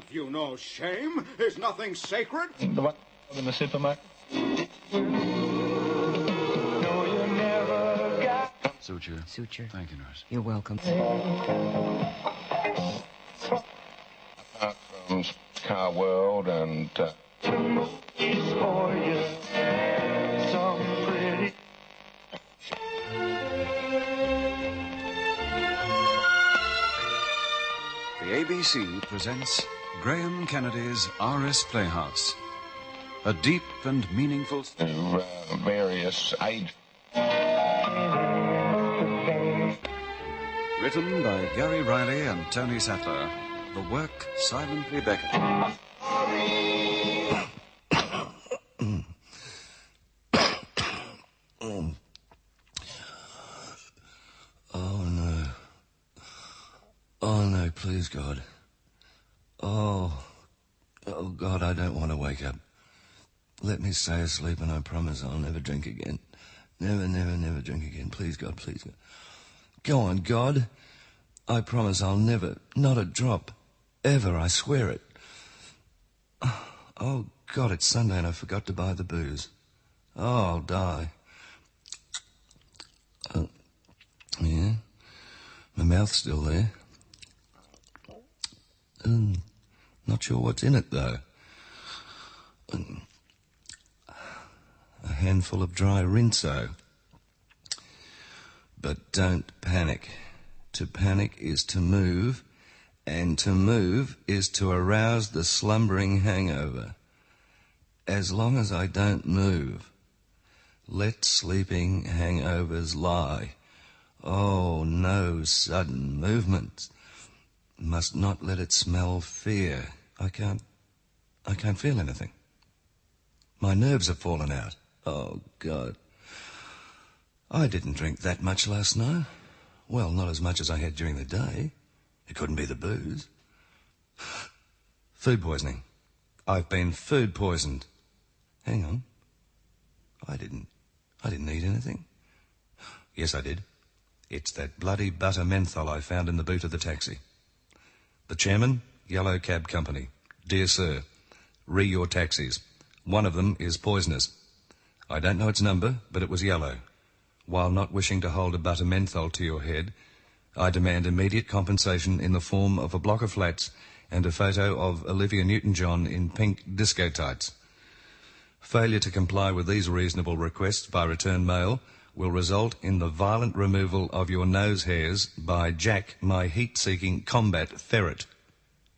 Have you no shame? Is nothing sacred? The one in the supermarket. Suture. Suture. Thank you, nurse. You're welcome. Apart from Car World and The ABC presents Graham Kennedy's R.S. Playhouse. A deep and meaningful... various age... Written by Gary Reilly and Tony Sattler. The work silently beckoned. Oh, no, please, God. Oh, God, I don't want to wake up. Let me stay asleep and I promise I'll never drink again. Never, never, never drink again. Please, God, please, God. Go on, God. I promise I'll never, not a drop, ever, I swear it. Oh, God, it's Sunday and I forgot to buy the booze. Oh, I'll die. Yeah, my mouth's still there. Not sure what's in it, though. A handful of dry rinso. But don't panic. To panic is to move, and to move is to arouse the slumbering hangover. As long as I don't move, let sleeping hangovers lie. Oh, no sudden movements. Must not let it smell fear. I can't feel anything. My nerves have fallen out. Oh, God. I didn't drink that much last night. Well, not as much as I had during the day. It couldn't be the booze. Food poisoning. I've been food poisoned. Hang on. I didn't eat anything. Yes, I did. It's that bloody butter menthol I found in the boot of the taxi. The chairman, Yellow Cab Company. Dear sir, re your taxis. One of them is poisonous. I don't know its number, but it was yellow. While not wishing to hold a butter menthol to your head, I demand immediate compensation in the form of a block of flats and a photo of Olivia Newton-John in pink disco tights. Failure to comply with these reasonable requests by return mail will result in the violent removal of your nose hairs by Jack, my heat-seeking combat ferret.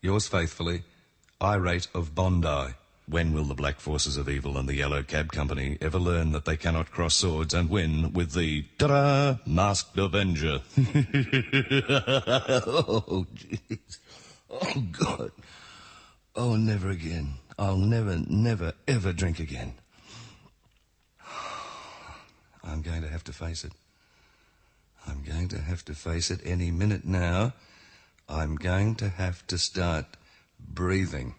Yours faithfully, Irate of Bondi. When will the black forces of evil and the Yellow Cab Company ever learn that they cannot cross swords and win with the, ta-da, Masked Avenger? Oh, jeez. Oh, God. Oh, never again. I'll never, never, ever drink again. I'm going to have to face it. I'm going to have to face it any minute now. I'm going to have to start breathing.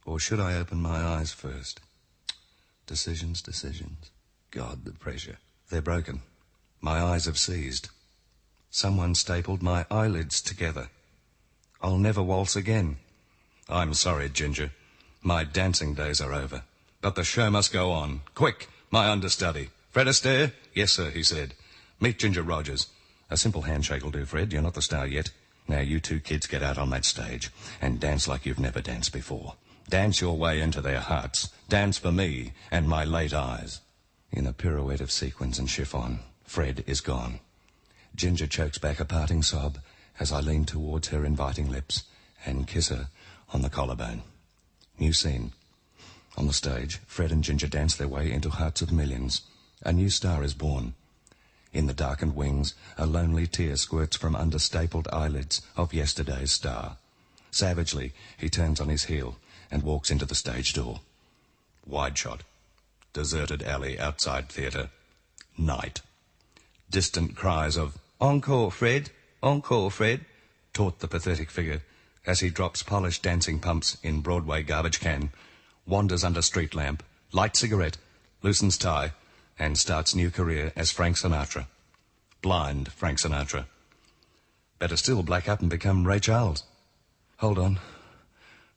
Or should I open my eyes first? Decisions. God, the pressure. They're broken. My eyes have seized. Someone stapled my eyelids together. I'll never waltz again. I'm sorry, Ginger. My dancing days are over. But the show must go on. Quick, my understudy. Fred Astaire? Yes, sir, he said. Meet Ginger Rogers. A simple handshake will do, Fred. You're not the star yet. Now you two kids get out on that stage and dance like you've never danced before. Dance your way into their hearts. Dance for me and my late eyes. In a pirouette of sequins and chiffon, Fred is gone. Ginger chokes back a parting sob as I lean towards her inviting lips and kiss her on the collarbone. New scene. On the stage, Fred and Ginger dance their way into hearts of millions. A new star is born. In the darkened wings, a lonely tear squirts from under stapled eyelids of yesterday's star. Savagely, he turns on his heel and walks into the stage door. Wide shot. Deserted alley outside theatre. Night. Distant cries of, "Encore, Fred! Encore, Fred!" taunt the pathetic figure as he drops polished dancing pumps in Broadway garbage can, wanders under street lamp, lights cigarette, loosens tie, and starts new career as Frank Sinatra. Blind Frank Sinatra. Better still black up and become Ray Charles. Hold on.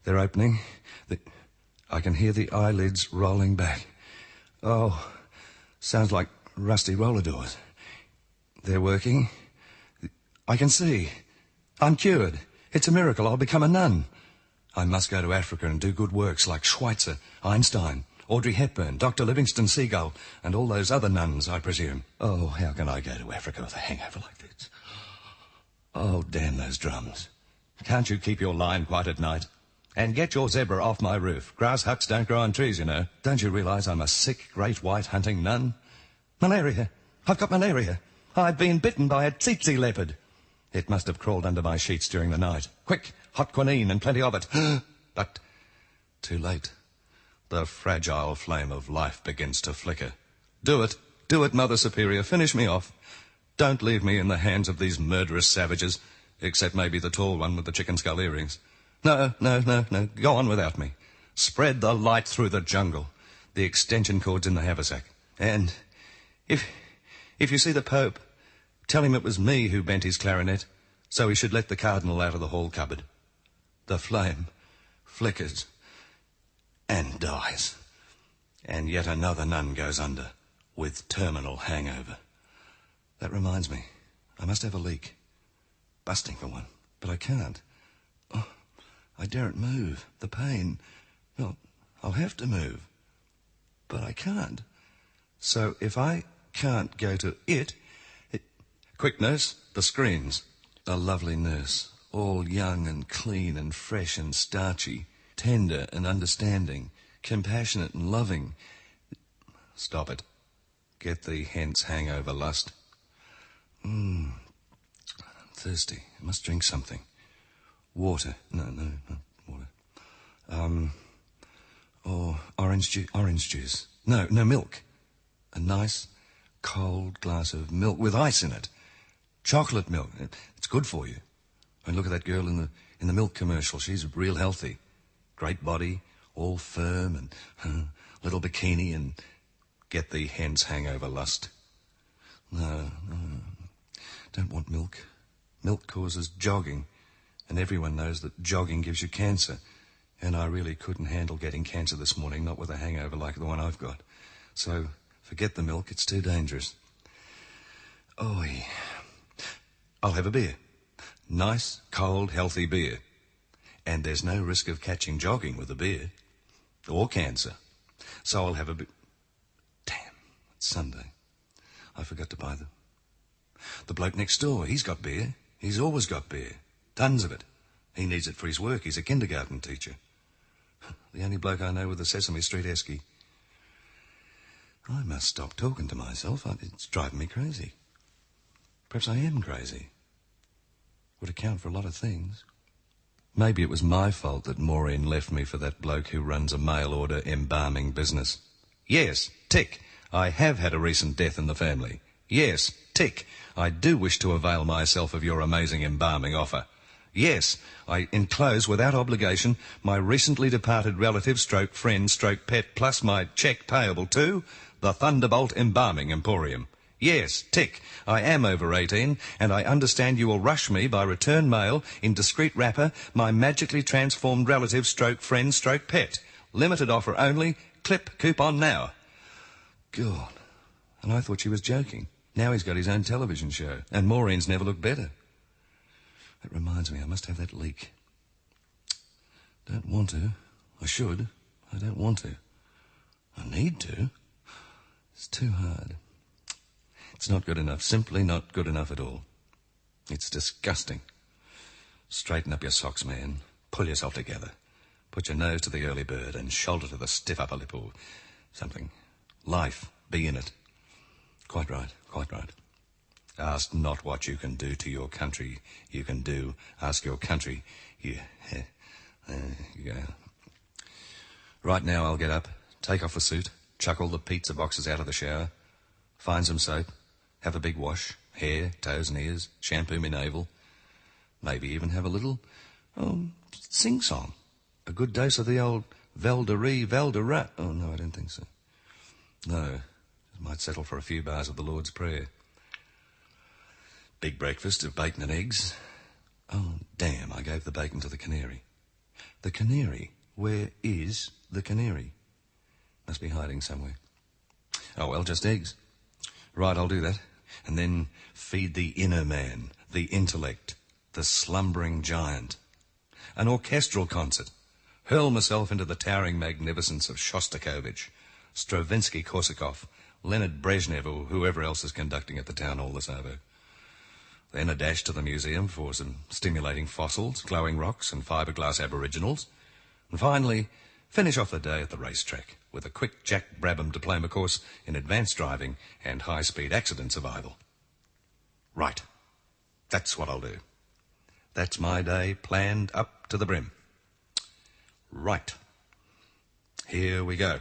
They're opening. I can hear the eyelids rolling back. Oh, sounds like rusty roller doors. They're working. I can see. I'm cured. It's a miracle. I'll become a nun. I must go to Africa and do good works like Schweitzer, Einstein, Audrey Hepburn, Dr. Livingston Seagull, and all those other nuns, I presume. Oh, how can I go to Africa with a hangover like this? Oh, damn those drums. Can't you keep your line quiet at night? And get your zebra off my roof. Grass huts don't grow on trees, you know. Don't you realise I'm a sick, great white hunting nun? Malaria. I've got malaria. I've been bitten by a tsetse leopard. It must have crawled under my sheets during the night. Quick, hot quinine and plenty of it. But too late. The fragile flame of life begins to flicker. Do it, Mother Superior. Finish me off. Don't leave me in the hands of these murderous savages, except maybe the tall one with the chicken skull earrings. No. Go on without me. Spread the light through the jungle. The extension cord's in the haversack. And if you see the Pope, tell him it was me who bent his clarinet, so he should let the Cardinal out of the hall cupboard. The flame flickers and dies. And yet another nun goes under with terminal hangover. That reminds me, I must have a leak. Busting for one, but I can't. Oh, I daren't move. The pain. Well, I'll have to move. But I can't. So if I can't go to it... Quick, nurse, the screens. A lovely nurse, all young and clean and fresh and starchy, tender and understanding, compassionate and loving. Stop it. Get thee hence, hangover lust. I'm thirsty. I must drink something. Water. No, not water. Or orange juice. No, milk. A nice, cold glass of milk with ice in it. Chocolate milk. It's good for you. And look at that girl in the milk commercial. She's real healthy. Great body, all firm and little bikini and get thee hence, hangover lust. No. Don't want milk. Milk causes jogging. And everyone knows that jogging gives you cancer. And I really couldn't handle getting cancer this morning, not with a hangover like the one I've got. So, forget the milk, it's too dangerous. Oh, yeah. I'll have a beer. Nice, cold, healthy beer. And there's no risk of catching jogging with a beer. Or cancer. So I'll have a beer. Damn, it's Sunday. I forgot to buy them. The bloke next door, he's got beer. He's always got beer. Tons of it. He needs it for his work. He's a kindergarten teacher. The only bloke I know with a Sesame Street esky. I must stop talking to myself. It's driving me crazy. Perhaps I am crazy. Would account for a lot of things. Maybe it was my fault that Maureen left me for that bloke who runs a mail-order embalming business. Yes, tick. I have had a recent death in the family. Yes, tick. I do wish to avail myself of your amazing embalming offer. Yes, I enclose without obligation my recently departed relative stroke friend stroke pet plus my cheque payable to the Thunderbolt Embalming Emporium. Yes, tick. I am over 18 and I understand you will rush me by return mail in discreet wrapper my magically transformed relative stroke friend stroke pet. Limited offer only. Clip coupon now. God. And I thought she was joking. Now he's got his own television show and Maureen's never looked better. That reminds me, I must have that leak. Don't want to. I should. I don't want to. I need to. It's too hard. It's not good enough. Simply not good enough at all. It's disgusting. Straighten up your socks, man. Pull yourself together. Put your nose to the early bird and shoulder to the stiff upper lip or something. Life. Be in it. Quite right. Quite right. Ask not what you can do to your country. You can do. Ask your country. You go. Right now I'll get up, take off the suit, chuck all the pizza boxes out of the shower, find some soap, have a big wash, hair, toes and ears, shampoo me navel, maybe even have a little, sing-song. A good dose of the old Val-de-Ree, Val-de-Ra. Oh, no, I don't think so. No, might settle for a few bars of the Lord's Prayer. Big breakfast of bacon and eggs. Oh, damn, I gave the bacon to the canary. The canary. Where is the canary? Must be hiding somewhere. Oh, well, just eggs. Right, I'll do that. And then feed the inner man, the intellect, the slumbering giant. An orchestral concert. Hurl myself into the towering magnificence of Shostakovich, Stravinsky-Korsakov, Leonard Brezhnev, or whoever else is conducting at the town hall this hour. Then a dash to the museum for some stimulating fossils, glowing rocks, and fiberglass aboriginals. And finally, finish off the day at the racetrack with a quick Jack Brabham diploma course in advanced driving and high-speed accident survival. Right. That's what I'll do. That's my day planned up to the brim. Right. Here we go.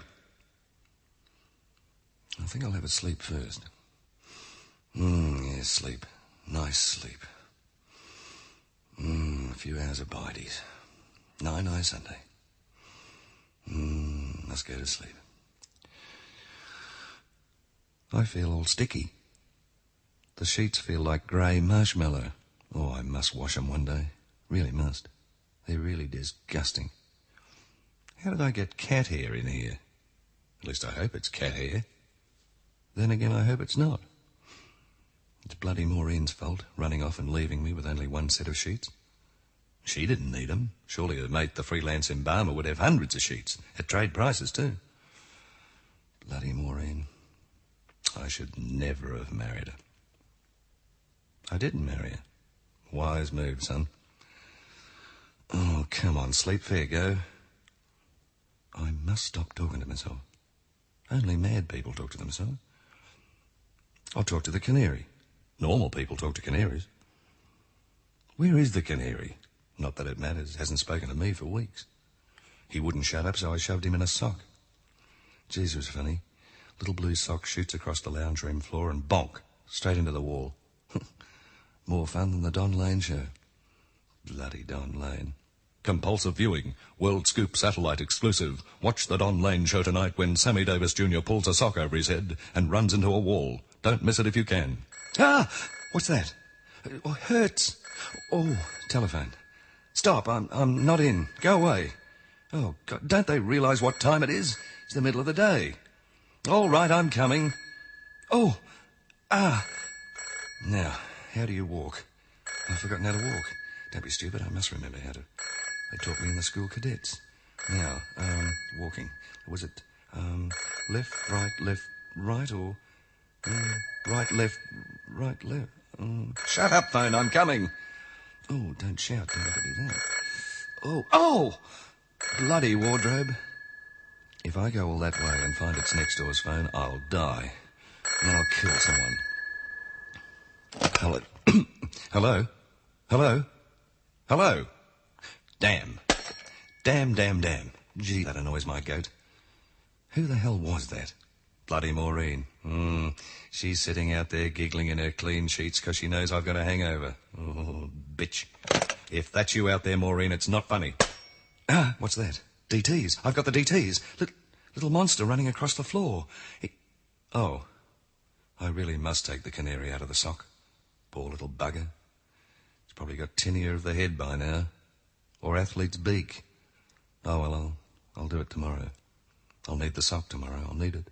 I think I'll have a sleep first. Yes, sleep. Nice sleep. A few hours of bites. Night Sunday. Let's go to sleep. I feel all sticky. The sheets feel like grey marshmallow. Oh, I must wash them one day. Really must. They're really disgusting. How did I get cat hair in here? At least I hope it's cat hair. Then again, I hope it's not. It's bloody Maureen's fault, running off and leaving me with only one set of sheets. She didn't need them. Surely her mate, the freelance embalmer, would have hundreds of sheets, at trade prices too. Bloody Maureen. I should never have married her. I didn't marry her. Wise move, son. Oh, come on, sleep fair, go. I must stop talking to myself. Only mad people talk to themselves. I'll talk to the canary. Normal people talk to canaries. Where is the canary? Not that it matters. Hasn't spoken to me for weeks. He wouldn't shut up, so I shoved him in a sock. Jeez, it was funny. Little blue sock shoots across the lounge room floor and bonk, straight into the wall. More fun than the Don Lane show. Bloody Don Lane. Compulsive viewing. World Scoop satellite exclusive. Watch the Don Lane show tonight when Sammy Davis Jr. pulls a sock over his head and runs into a wall. Don't miss it if you can. Ah! What's that? It hurts. Oh, telephone. Stop, I'm not in. Go away. Oh, God, don't they realise what time it is? It's the middle of the day. All right, I'm coming. Oh, Now, how do you walk? I've forgotten how to walk. Don't be stupid, I must remember how to. They taught me in the school cadets. Now, walking. Was it, left, right, or... right, left. Shut up, phone, I'm coming. Oh, don't shout, don't ever do that. Oh! Bloody wardrobe. If I go all that way and find it's next door's phone, I'll die. And then I'll kill someone. Hello? Hello? Hello? Hello? Damn. Damn. Gee, that annoys my goat. Who the hell was that? Bloody Maureen. She's sitting out there giggling in her clean sheets because she knows I've got a hangover. Oh, bitch. If that's you out there, Maureen, it's not funny. What's that? DTs. I've got the DTs. Little monster running across the floor. Oh, I really must take the canary out of the sock. Poor little bugger. He's probably got tinea of the head by now. Or athlete's beak. Oh, well, I'll do it tomorrow. I'll need the sock tomorrow. I'll need it.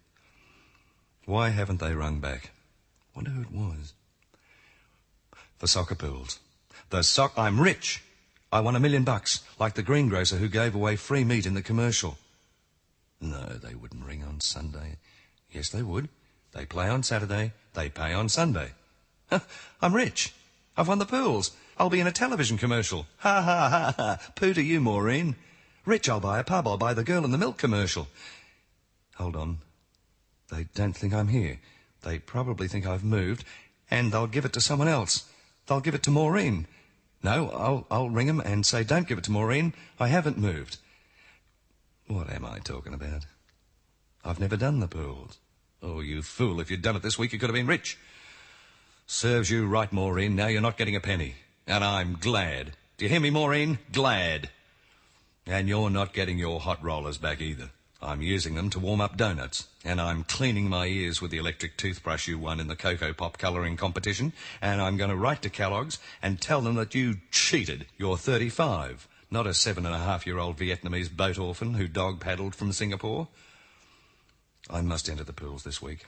Why haven't they rung back? Wonder who it was. The soccer pools. I'm rich. I won $1 million, like the greengrocer who gave away free meat in the commercial. No, they wouldn't ring on Sunday. Yes, they would. They play on Saturday. They pay on Sunday. I'm rich. I've won the pools. I'll be in a television commercial. Ha, ha, ha, ha. Pooh to you, Maureen. Rich, I'll buy a pub. I'll buy the girl in the milk commercial. Hold on. They don't think I'm here. They probably think I've moved, and they'll give it to someone else. They'll give it to Maureen. No, I'll ring them and say, don't give it to Maureen. I haven't moved. What am I talking about? I've never done the pools. Oh, you fool. If you'd done it this week, you could have been rich. Serves you right, Maureen. Now you're not getting a penny. And I'm glad. Do you hear me, Maureen? Glad. And you're not getting your hot rollers back either. I'm using them to warm up donuts, and I'm cleaning my ears with the electric toothbrush you won in the Cocoa Pop colouring competition, and I'm going to write to Kellogg's and tell them that you cheated. You're 35, Not a 7.5-year-old Vietnamese boat orphan who dog-paddled from Singapore. I must enter the pools this week.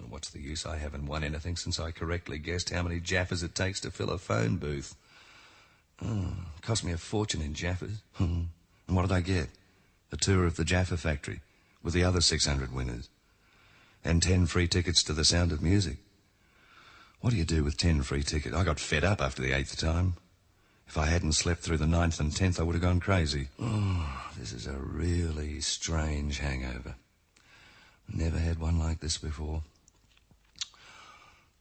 What's the use? I haven't won anything since I correctly guessed how many Jaffas it takes to fill a phone booth. Cost me a fortune in Jaffas. And what did I get? A tour of the Jaffa factory with the other 600 winners. And 10 free tickets to The Sound of Music. What do you do with 10 free tickets? I got fed up after the 8th time. If I hadn't slept through the 9th and 10th, I would have gone crazy. This is a really strange hangover. Never had one like this before.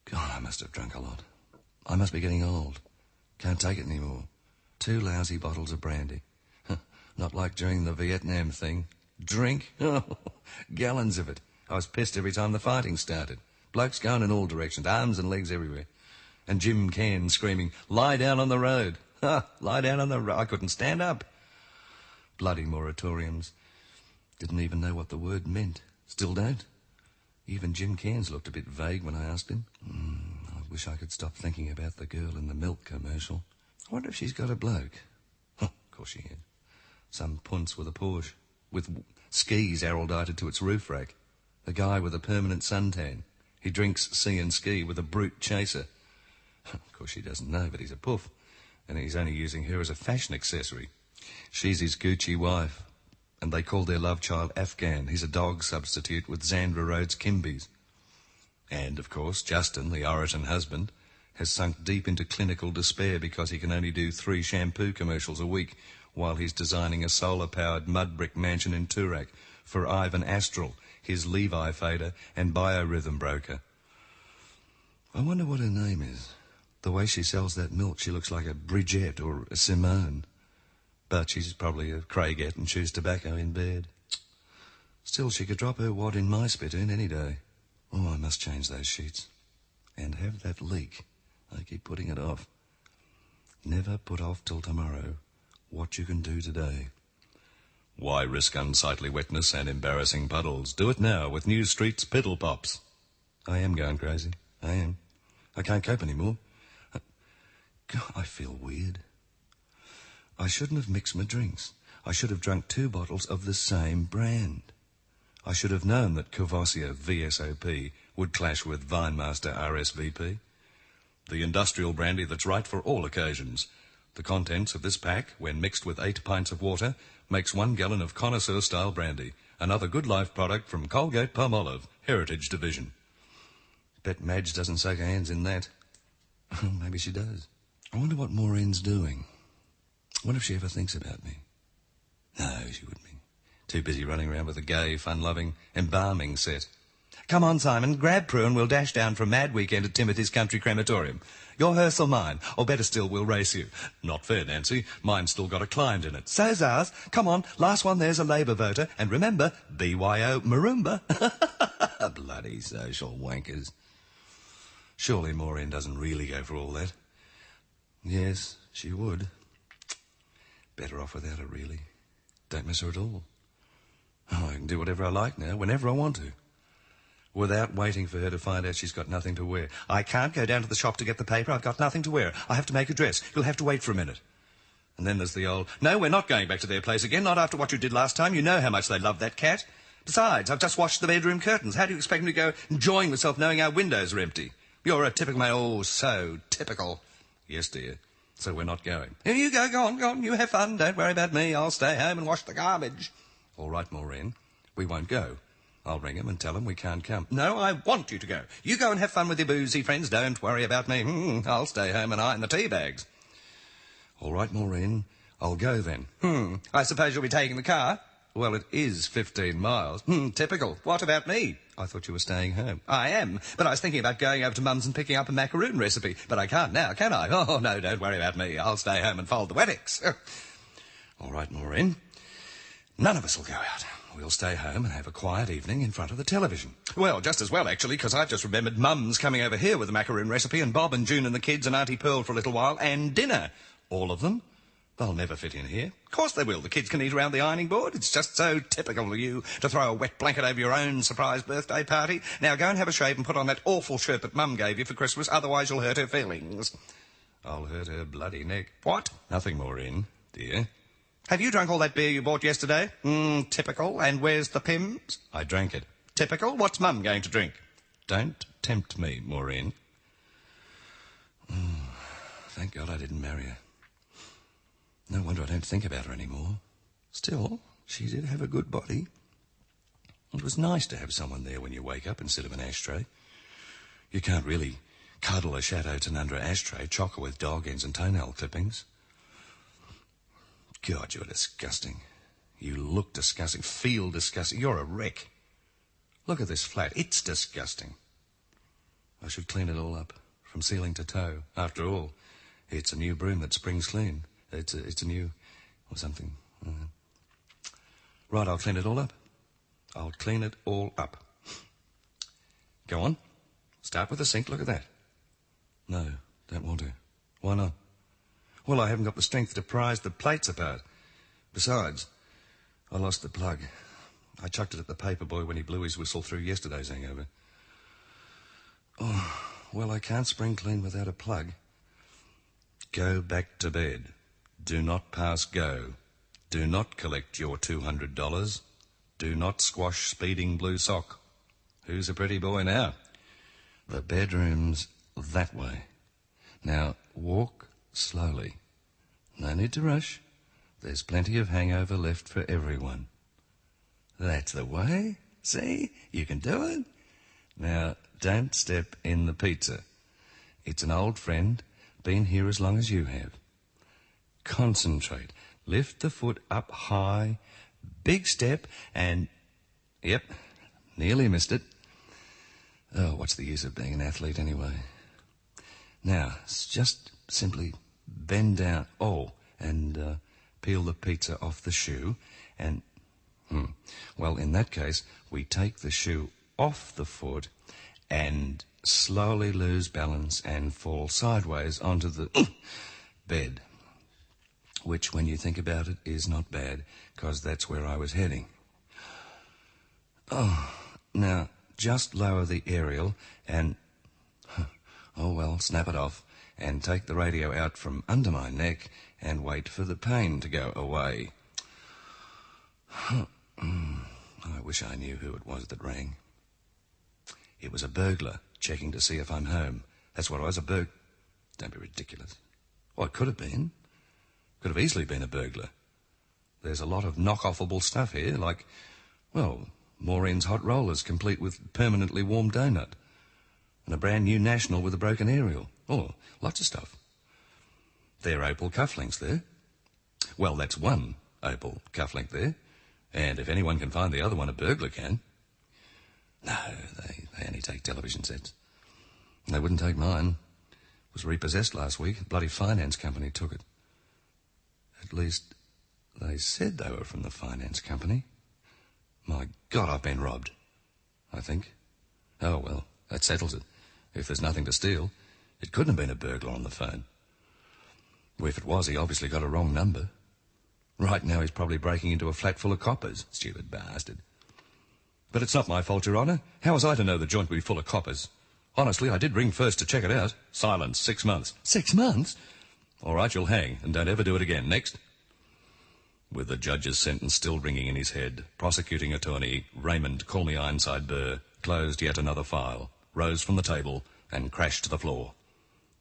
God, I must have drunk a lot. I must be getting old. Can't take it anymore. 2 lousy bottles of brandy. Not like during the Vietnam thing. Drink? Gallons of it. I was pissed every time the fighting started. Blokes going in all directions, arms and legs everywhere. And Jim Cairn screaming, "Lie down on the road." Lie down on the road. I couldn't stand up. Bloody moratoriums. Didn't even know what the word meant. Still don't. Even Jim Cairns looked a bit vague when I asked him. I wish I could stop thinking about the girl in the milk commercial. I wonder if she's got a bloke. Of course she is. Some punce with a Porsche, with skis arrowdited to its roof rack. A guy with a permanent suntan. He drinks sea and ski with a brute chaser. Of course she doesn't know, but he's a puff. And he's only using her as a fashion accessory. She's his Gucci wife. And they call their love child Afghan. He's a dog substitute with Zandra Rhodes Kimbies. And, of course, Justin, the Oriton husband, has sunk deep into clinical despair because he can only do 3 shampoo commercials a week while he's designing a solar-powered mud brick mansion in Toorak for Ivan Astral, his Levi fader and biorhythm broker. I wonder what her name is. The way she sells that milk, she looks like a Bridget or a Simone. But she's probably a Craiget and chews tobacco in bed. Still, she could drop her wad in my spittoon any day. I must change those sheets. And have that leak. I keep putting it off. Never put off till tomorrow what you can do today. Why risk unsightly wetness and embarrassing puddles? Do it now with New Street's Piddle Pops. I am going crazy. I am. I can't cope anymore. God, I feel weird. I shouldn't have mixed my drinks. I should have drunk 2 bottles of the same brand. I should have known that Courvoisier VSOP would clash with Vinemaster RSVP. The industrial brandy that's right for all occasions. The contents of this pack, when mixed with 8 pints of water, makes 1 gallon of connoisseur-style brandy, another Good Life product from Colgate-Palmolive, Heritage Division. Bet Madge doesn't soak her hands in that. Maybe she does. I wonder what Maureen's doing. What if she ever thinks about me? No, she wouldn't be. Too busy running around with a gay, fun-loving, embalming set. Come on, Simon, grab Prue and we'll dash down for a mad weekend at Timothy's Country Crematorium. Your hearse or mine, or better still, we'll race you. Not fair, Nancy. Mine's still got a client in it. So's ours. Come on, last one there's a Labour voter. And remember, BYO Maroomba. Bloody social wankers. Surely Maureen doesn't really go for all that. Yes, she would. Better off without her, really. Don't miss her at all. I can do whatever I like now, whenever I want to. Without waiting for her to find out she's got nothing to wear. I can't go down to the shop to get the paper. I've got nothing to wear. I have to make a dress. You'll have to wait for a minute. And then there's the old, no, we're not going back to their place again, not after what you did last time. You know how much they love that cat. Besides, I've just washed the bedroom curtains. How do you expect me to go enjoying myself knowing our windows are empty? You're a typical man. Oh, so typical. Yes, dear. So we're not going. Here you go on. You have fun. Don't worry about me. I'll stay home and wash the garbage. All right, Maureen. We won't go. I'll ring him and tell him we can't come. No, I want you to go. You go and have fun with your boozy friends. Don't worry about me. I'll stay home and iron the tea bags. All right, Maureen. I'll go then. I suppose you'll be taking the car? Well, it is 15 miles. Typical. What about me? I thought you were staying home. I am, but I was thinking about going over to Mum's and picking up a macaroon recipe. But I can't now, can I? Oh, no, don't worry about me. I'll stay home and fold the wettix. All right, Maureen. None of us will go out. We'll stay home and have a quiet evening in front of the television. Well, just as well, actually, because I've just remembered Mum's coming over here with a macaroon recipe and Bob and June and the kids and Auntie Pearl for a little while and dinner. All of them. They'll never fit in here. Of course they will. The kids can eat around the ironing board. It's just so typical of you to throw a wet blanket over your own surprise birthday party. Now go and have a shave and put on that awful shirt that Mum gave you for Christmas, otherwise you'll hurt her feelings. I'll hurt her bloody neck. What? Nothing, Maureen, dear. Have you drunk all that beer you bought yesterday? Typical. And where's the Pims? I drank it. Typical. What's Mum going to drink? Don't tempt me, Maureen. Thank God I didn't marry her. No wonder I don't think about her anymore. Still, she did have a good body. It was nice to have someone there when you wake up instead of an ashtray. You can't really cuddle a Chateauton under an ashtray, chock her with dog ends and toenail clippings. God, you're disgusting. You look disgusting, feel disgusting. You're a wreck. Look at this flat. It's disgusting. I should clean it all up, from ceiling to toe. After all, it's a new broom that springs clean. It's a new... or something. Right, I'll clean it all up. I'll clean it all up. Go on. Start with the sink. Look at that. No, don't want to. Why not? Well, I haven't got the strength to prise the plates apart. Besides, I lost the plug. I chucked it at the paper boy when he blew his whistle through yesterday's hangover. Oh, well, I can't spring clean without a plug. Go back to bed. Do not pass go. Do not collect your $200. Do not squash speeding blue sock. Who's a pretty boy now? The bedroom's that way. Now, walk slowly. No need to rush. There's plenty of hangover left for everyone. That's the way. See? You can do it. Now, don't step in the pizza. It's an old friend, been here as long as you have. Concentrate. Lift the foot up high. Big step and... Yep, nearly missed it. Oh, what's the use of being an athlete anyway? Now, just simply bend down. Oh, and peel the pizza off the shoe. And, well, in that case, we take the shoe off the foot and slowly lose balance and fall sideways onto the bed. Which, when you think about it, is not bad, because that's where I was heading. Oh, now, just lower the aerial and... oh, well, snap it off and take the radio out from under my neck and wait for the pain to go away. I wish I knew who it was that rang. It was a burglar checking to see if I'm home. That's what I was, a Don't be ridiculous. Well, it could have been. Could have easily been a burglar. There's a lot of knock-offable stuff here, like, well, Maureen's hot rollers complete with permanently warm donut, and a brand new National with a broken aerial. Oh, lots of stuff. There are opal cufflinks there. Well, that's one opal cufflink there, and if anyone can find the other one, a burglar can. No, they only take television sets. They wouldn't take mine. It was repossessed last week. A bloody finance company took it. At least, they said they were from the finance company. My God, I've been robbed, I think. Oh, well, that settles it. If there's nothing to steal, it couldn't have been a burglar on the phone. Well, if it was, he obviously got a wrong number. Right now, he's probably breaking into a flat full of coppers, stupid bastard. But it's not my fault, Your Honour. How was I to know the joint would be full of coppers? Honestly, I did ring first to check it out. Silence, 6 months. 6 months? All right, you'll hang, and don't ever do it again. Next. With the judge's sentence still ringing in his head, prosecuting attorney Raymond Call Me Ironside Burr closed yet another file, rose from the table, and crashed to the floor.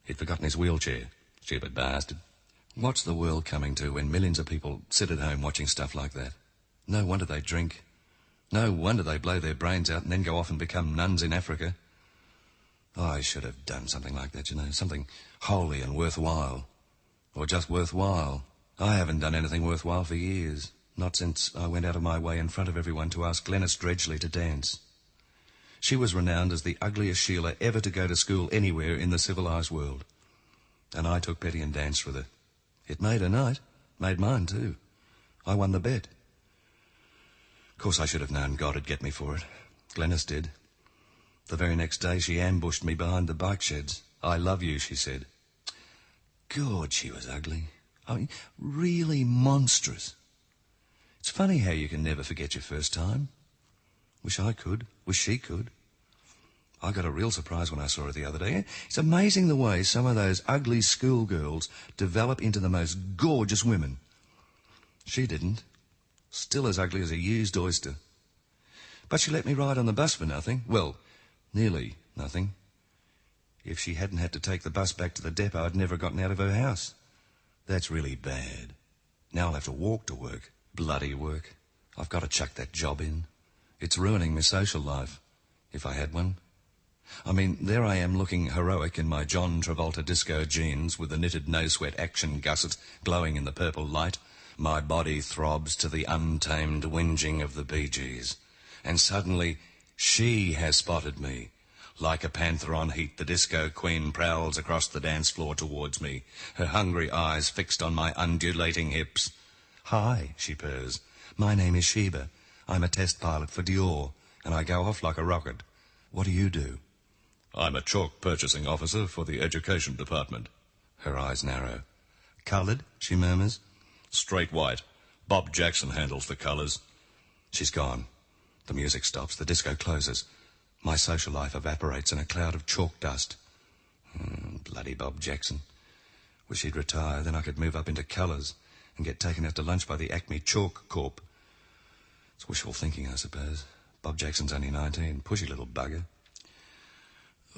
He'd forgotten his wheelchair. Stupid bastard. What's the world coming to when millions of people sit at home watching stuff like that? No wonder they drink. No wonder they blow their brains out and then go off and become nuns in Africa. Oh, I should have done something like that, you know, something holy and worthwhile. Or just worthwhile. I haven't done anything worthwhile for years. Not since I went out of my way in front of everyone to ask Glenys Dredgley to dance. She was renowned as the ugliest Sheila ever to go to school anywhere in the civilised world. And I took pity and danced with her. It made her night. Made mine, too. I won the bet. Of course, I should have known God would get me for it. Glenys did. The very next day, she ambushed me behind the bike sheds. I love you, she said. God, she was ugly. I mean, really monstrous. It's funny how you can never forget your first time. Wish I could. Wish she could. I got a real surprise when I saw her the other day. It's amazing the way some of those ugly schoolgirls develop into the most gorgeous women. She didn't. Still as ugly as a used oyster. But she let me ride on the bus for nothing. Well, nearly nothing. If she hadn't had to take the bus back to the depot, I'd never gotten out of her house. That's really bad. Now I'll have to walk to work. Bloody work. I've got to chuck that job in. It's ruining my social life, if I had one. I mean, there I am looking heroic in my John Travolta disco jeans with the knitted no-sweat action gusset glowing in the purple light. My body throbs to the untamed whinging of the Bee Gees. And suddenly, she has spotted me. Like a panther on heat, the disco queen prowls across the dance floor towards me, her hungry eyes fixed on my undulating hips. "Hi," she purrs. "My name is Sheba. I'm a test pilot for Dior, and I go off like a rocket. What do you do?" "I'm a chalk purchasing officer for the education department." Her eyes narrow. "Coloured?" she murmurs. "Straight white. Bob Jackson handles the colours." She's gone. The music stops. The disco closes. My social life evaporates in a cloud of chalk dust. Bloody Bob Jackson. Wish he'd retire, then I could move up into colours and get taken out to lunch by the Acme Chalk Corp. It's wishful thinking, I suppose. Bob Jackson's only 19. Pushy little bugger.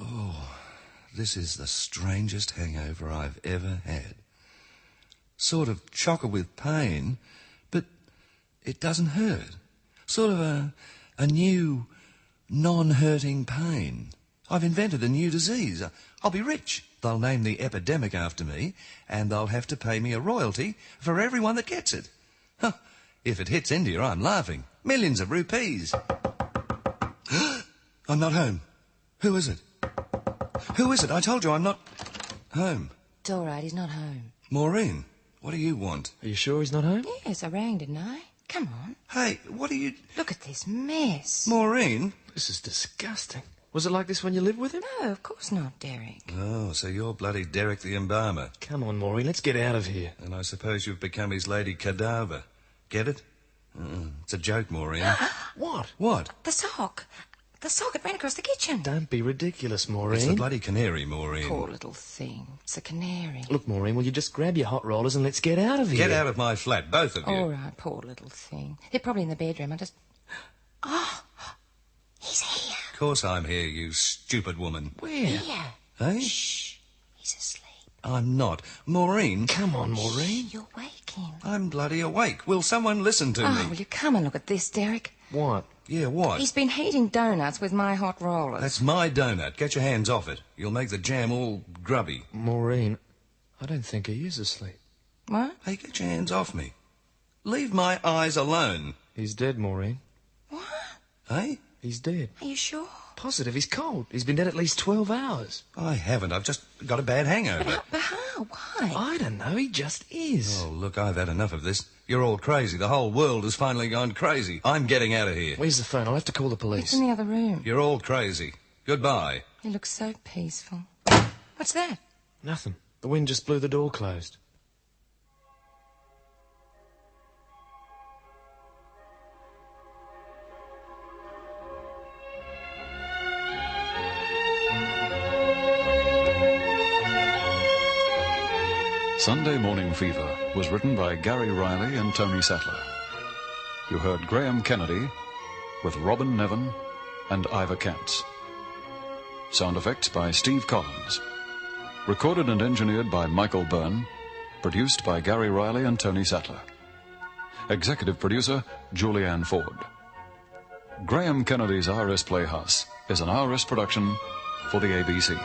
Oh, this is the strangest hangover I've ever had. Sort of chocker with pain, but it doesn't hurt. Sort of a new, non-hurting pain. I've invented a new disease. I'll be rich. They'll name the epidemic after me, and they'll have to pay me a royalty for everyone that gets it. Huh. If it hits India, I'm laughing. Millions of rupees. I'm not home. Who is it? Who is it? I told you I'm not home. It's all right, he's not home. Maureen, what do you want? Are you sure he's not home? Yes, I rang, didn't I? Come on. Hey, what are you... Look at this mess. Maureen? This is disgusting. Was it like this when you lived with him? No, of course not, Derek. Oh, so you're bloody Derek the Embalmer. Come on, Maureen, let's get out of here. And I suppose you've become his lady cadaver. Get it? It's a joke, Maureen. What? What? The sock. The sock, it ran across the kitchen. Don't be ridiculous, Maureen. It's the bloody canary, Maureen. Poor little thing. It's a canary. Look, Maureen, will you just grab your hot rollers and let's get out of here? Get out of my flat, both of you. All right, poor little thing. They're probably in the bedroom. Oh, he's here. Of course I'm here, you stupid woman. Where? Here. Eh? Shh. He's asleep. I'm not. Maureen. Come on, Maureen. You're waking. I'm bloody awake. Will someone listen to Oh, me? will you come and look at this, Derek? What? Yeah, what? He's been heating donuts with my hot rollers. That's my donut. Get your hands off it. You'll make the jam all grubby. Maureen, I don't think he is asleep. What? Hey, get your hands off me. Leave my eyes alone. He's dead, Maureen. What? Hey? He's dead. Are you sure? Positive, he's cold. He's been dead at least 12 hours. I haven't. I've just got a bad hangover. But how? Why? I don't know, he just is. Oh, look, I've had enough of this. You're all crazy. The whole world has finally gone crazy. I'm getting out of here. Where's the phone? I'll have to call the It's police. in the other room. You're all crazy. Goodbye. You look so peaceful. What's that? Nothing. The wind just blew the door closed. Sunday Morning Fever was written by Gary Reilly and Tony Sattler. You heard Graham Kennedy with Robin Nevin and Ivor Katz. Sound effects by Steve Collins. Recorded and engineered by Michael Byrne. Produced by Gary Reilly and Tony Sattler. Executive producer, Julianne Ford. Graham Kennedy's RS Playhouse is an RS production for the ABC.